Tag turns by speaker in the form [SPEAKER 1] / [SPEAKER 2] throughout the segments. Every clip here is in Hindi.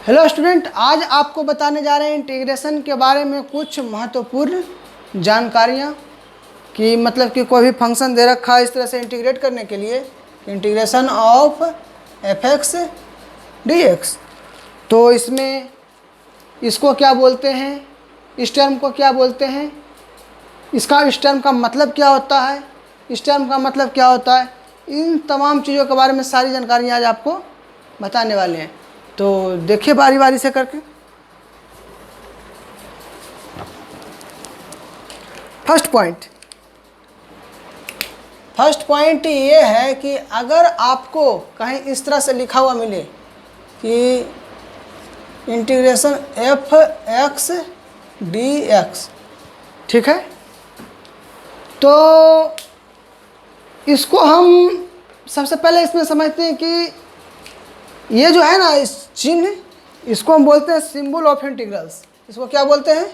[SPEAKER 1] हेलो स्टूडेंट, आज आपको बताने जा रहे हैं इंटीग्रेशन के बारे में कुछ महत्वपूर्ण जानकारियाँ कि मतलब कि कोई भी फंक्शन दे रखा है इस तरह से इंटीग्रेट करने के लिए integration of f x d x. तो इसमें इसको क्या बोलते हैं, इस टर्म को क्या बोलते हैं, इस टर्म का मतलब क्या होता है, इस टर्म का मतलब क्या होता है, इन तमाम चीज़ों के बारे में सारी जानकारियाँ आज आपको बताने वाले हैं। तो देखिए बारी बारी से करके। फर्स्ट पॉइंट ये है कि अगर आपको कहीं इस तरह से लिखा हुआ मिले कि integration f x d x, ठीक है, तो इसको हम सबसे पहले इसमें समझते हैं कि ये जो है ना, इस चिन्ह, इसको हम बोलते हैं सिंबल ऑफ इंटीग्रल्स। इसको क्या बोलते हैं?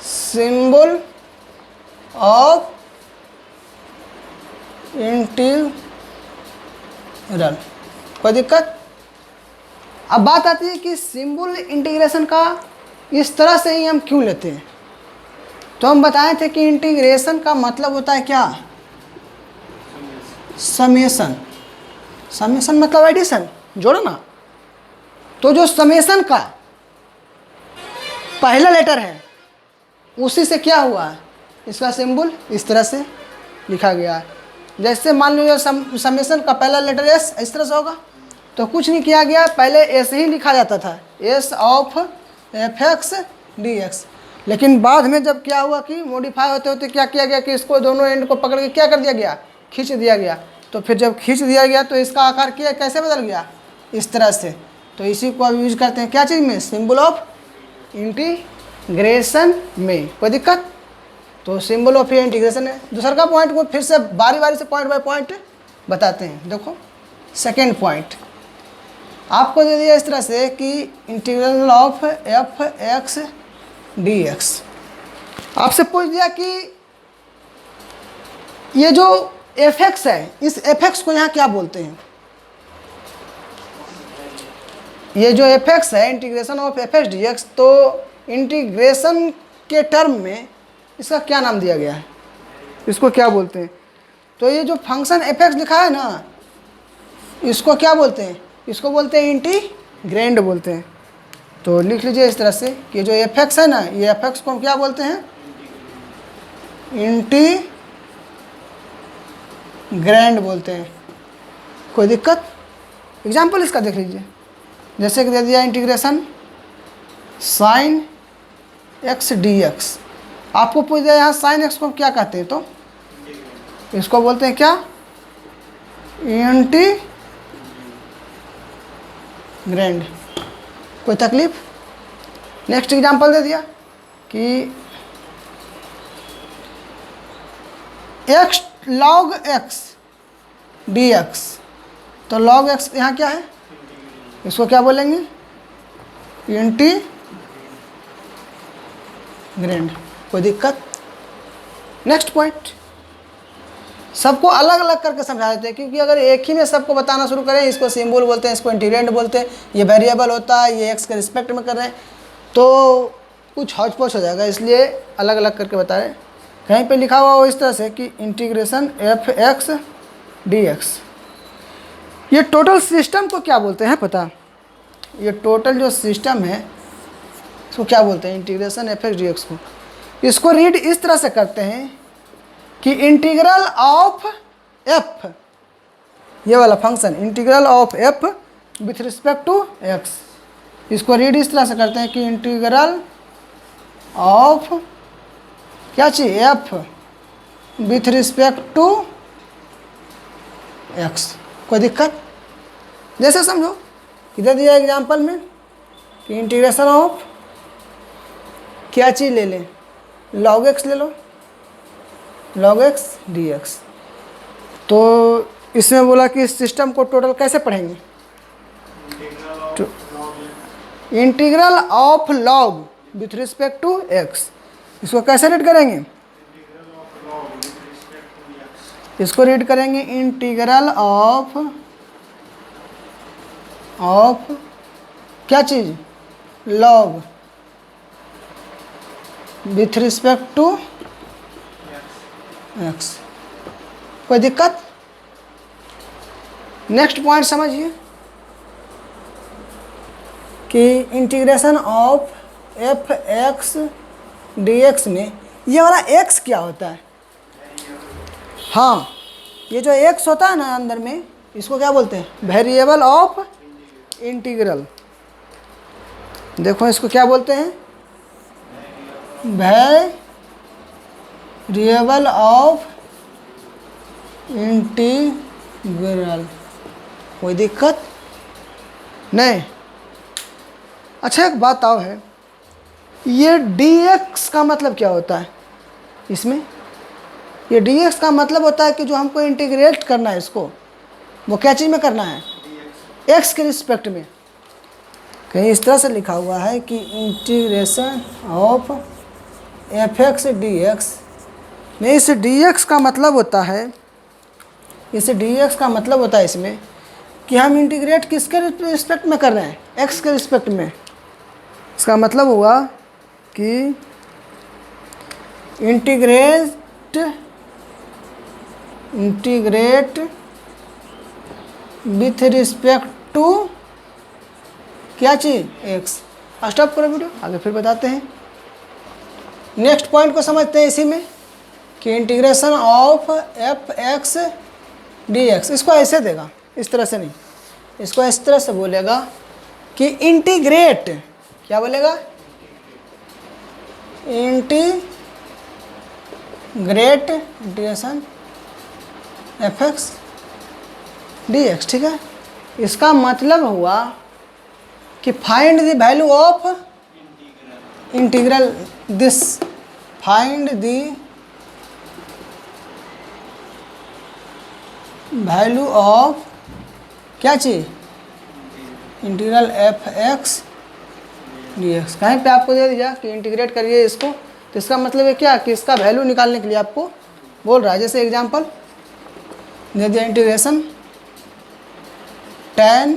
[SPEAKER 1] Symbol of integral. कोई दिक्कत? अब बात आती है कि सिंबल इंटीग्रेशन का इस तरह से ही हम क्यों लेते हैं। तो हम बताए थे कि इंटीग्रेशन का मतलब होता है क्या? समेशन। समेशन मतलब एडिशन, जोड़ो ना। तो जो समेशन का पहला लेटर है उसी से क्या हुआ है, इसका सिंबल इस तरह से लिखा गया है। जैसे मान लीजिए समेशन का पहला लेटर एस इस तरह से होगा, तो कुछ नहीं किया गया, पहले एस ही लिखा जाता था, S of f x d x. लेकिन बाद में जब क्या हुआ कि मॉडिफाई होते होते क्या किया गया कि इसको दोनों एंड को पकड़ के क्या कर दिया गया, खींच दिया गया। तो फिर जब खींच दिया गया तो इसका आकार क्या कैसे बदल गया, इस तरह से। तो इसी को अब यूज करते हैं क्या चीज़ में, सिंबल ऑफ इंटीग्रेशन में। कोई दिक्कत? तो सिंबल ऑफ इंटीग्रेशन है। दूसरा का पॉइंट को फिर से बारी बारी से पॉइंट बाय पॉइंट बताते हैं। देखो सेकेंड पॉइंट आपको दे दिया इस तरह से कि integral of f x d x. आपसे पूछ दिया कि ये जो एफ एक्स है, इस एफ एक्स को यहाँ क्या बोलते हैं। ये जो एफ एक्स है, integration of f x d x, तो इंटीग्रेशन के टर्म में इसका क्या नाम दिया गया है, इसको क्या बोलते हैं। तो ये जो फंक्शन एफ एक्स लिखा है ना, इसको क्या बोलते हैं, इसको बोलते हैं इंटीग्रैंड बोलते हैं। तो लिख लीजिए इस तरह से कि जो एफ एक्स है ना, ये एफ एक्स को हम क्या बोलते हैं, इंटीग्रैंड बोलते हैं। कोई दिक्कत? एग्जाम्पल इसका देख लीजिए, जैसे कि दे दिया integration sine x d x. आपको पूछ दिया यहाँ साइन एक्स को क्या कहते हैं, तो इसको बोलते हैं क्या, इंटीग्रैंड। कोई तकलीफ? नेक्स्ट एग्जांपल दे दिया कि x log x d x. तो लॉग एक्स यहाँ क्या है, इसको क्या बोलेंगे, इंटीग्रैंड। कोई दिक्कत? नेक्स्ट पॉइंट सबको अलग अलग करके समझा देते हैं, क्योंकि अगर एक ही में सबको बताना शुरू करें, इसको सिंबल बोलते हैं, इसको इंटीग्रैंड बोलते हैं, ये वेरिएबल होता है, ये एक्स के रिस्पेक्ट में कर रहे हैं, तो कुछ हौच पौच हो जाएगा, इसलिए अलग अलग करके बता रहे हैं। कहीं पे लिखा हुआ हो इस तरह से कि integration f x d x. ये टोटल सिस्टम को क्या बोलते हैं पता? ये टोटल जो सिस्टम है इसको क्या बोलते हैं, integration f x d x को। इसको रीड इस तरह से करते हैं कि इंटीग्रल ऑफ एफ, ये वाला function integral of F with respect to X, इसको रीड इस तरह से करते हैं कि इंटीग्रल ऑफ क्या चाहिए, F with respect to x. कोई दिक्कत? जैसे समझो इधर दिया एग्जांपल में कि इंटीग्रेशन ऑफ क्या चीज़ ले लें, लॉग एक्स ले लो, लॉग एक्स डी एक्स। तो इसमें बोला कि इस सिस्टम को टोटल कैसे पढ़ेंगे, integral of log with respect to X. इसको कैसे रीड करेंगे, इसको रीड करेंगे इंटीग्रल ऑफ क्या चीज़, log with respect to x. कोई दिक्कत? नेक्स्ट पॉइंट समझिए कि integration of f x d x में ये वाला एक्स क्या होता है? हाँ, ये जो एक्स होता है ना अंदर में, इसको क्या बोलते हैं? Variable of integral. देखो इसको क्या बोलते हैं? Variable of integral. कोई दिक्कत नहीं? अच्छा एक बात और है, ये dx का मतलब क्या होता है इसमें? ये dx का मतलब होता है कि जो हमको इंटीग्रेट करना है इसको, वो क्या चीज़ में करना है? x के रिस्पेक्ट में। कहीं इस तरह से लिखा हुआ है कि integration of f x d x में, इस dx का मतलब होता है, इस dx का मतलब होता है इसमें कि हम इंटीग्रेट किसके रिस्पेक्ट में कर रहे हैं? x के रिस्पेक्ट में। इसका मतलब हुआ कि इंटीग्रेट विथ रिस्पेक्ट टू क्या चीज़? x। स्टॉप करो वीडियो, आगे फिर बताते हैं। नेक्स्ट पॉइंट को समझते हैं इसी में कि integration of f x d x. इसको ऐसे देगा, इस तरह से नहीं, इसको इस तरह से बोलेगा कि इंटीग्रेट, क्या बोलेगा? Integration f x d x. ठीक है, इसका मतलब हुआ कि find the value of integral this, find the value of क्या चीज़? Integral f x d x. कहीं पे आपको दे दिया कि इंटीग्रेट करिए इसको, तो इसका मतलब है क्या कि इसका वैल्यू निकालने के लिए आपको बोल रहा है। जैसे एग्जांपल दे दिया integration tan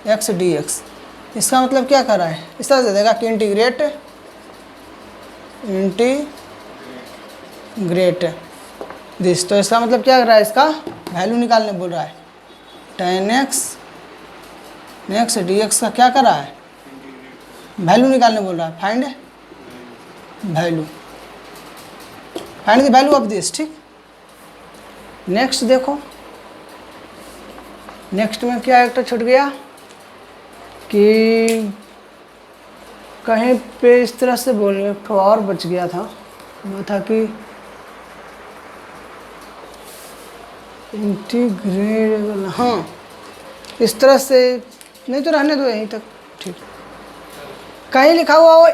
[SPEAKER 1] x d x. इसका मतलब क्या कर रहा है? इस तरह से देगा कि इंटीग्रेट दिस, तो इसका मतलब क्या कर रहा है? इसका वैल्यू निकालने बोल रहा है। tan एक्स डी एक्स का क्या कर रहा है? वैल्यू निकालने बोल रहा है। Find the value of this. ठीक, नेक्स्ट देखो, नेक्स्ट में क्या एक तो छूट गया कि कहीं पे इस तरह से बोलने तो और बच गया था, वो था कि इंटीग्रेबल। हाँ, इस तरह से नहीं तो रहने दो यहीं तक। ठीक, कहीं लिखा हुआ हो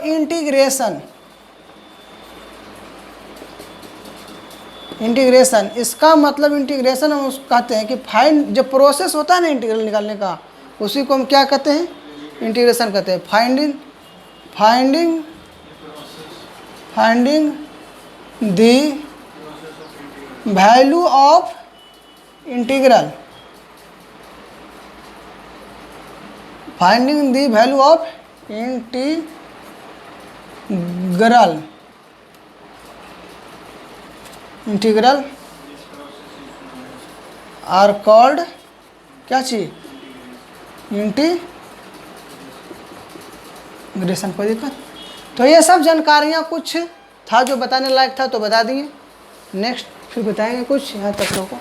[SPEAKER 1] इंटीग्रेशन, इसका मतलब इंटीग्रेशन हम उसको कहते हैं कि फाइंड, जो प्रोसेस होता है ना इंटीग्रल निकालने का, उसी को हम क्या कहते हैं? इंटीग्रेशन कहते हैं। Finding the value of integral, finding the value of integral are called क्या चीज? इंटीग्रेशन। कोई दिक्कत? तो ये सब जानकारियाँ कुछ था जो बताने लायक था तो बता दिए। नेक्स्ट फिर बताएंगे कुछ यहाँ तक को।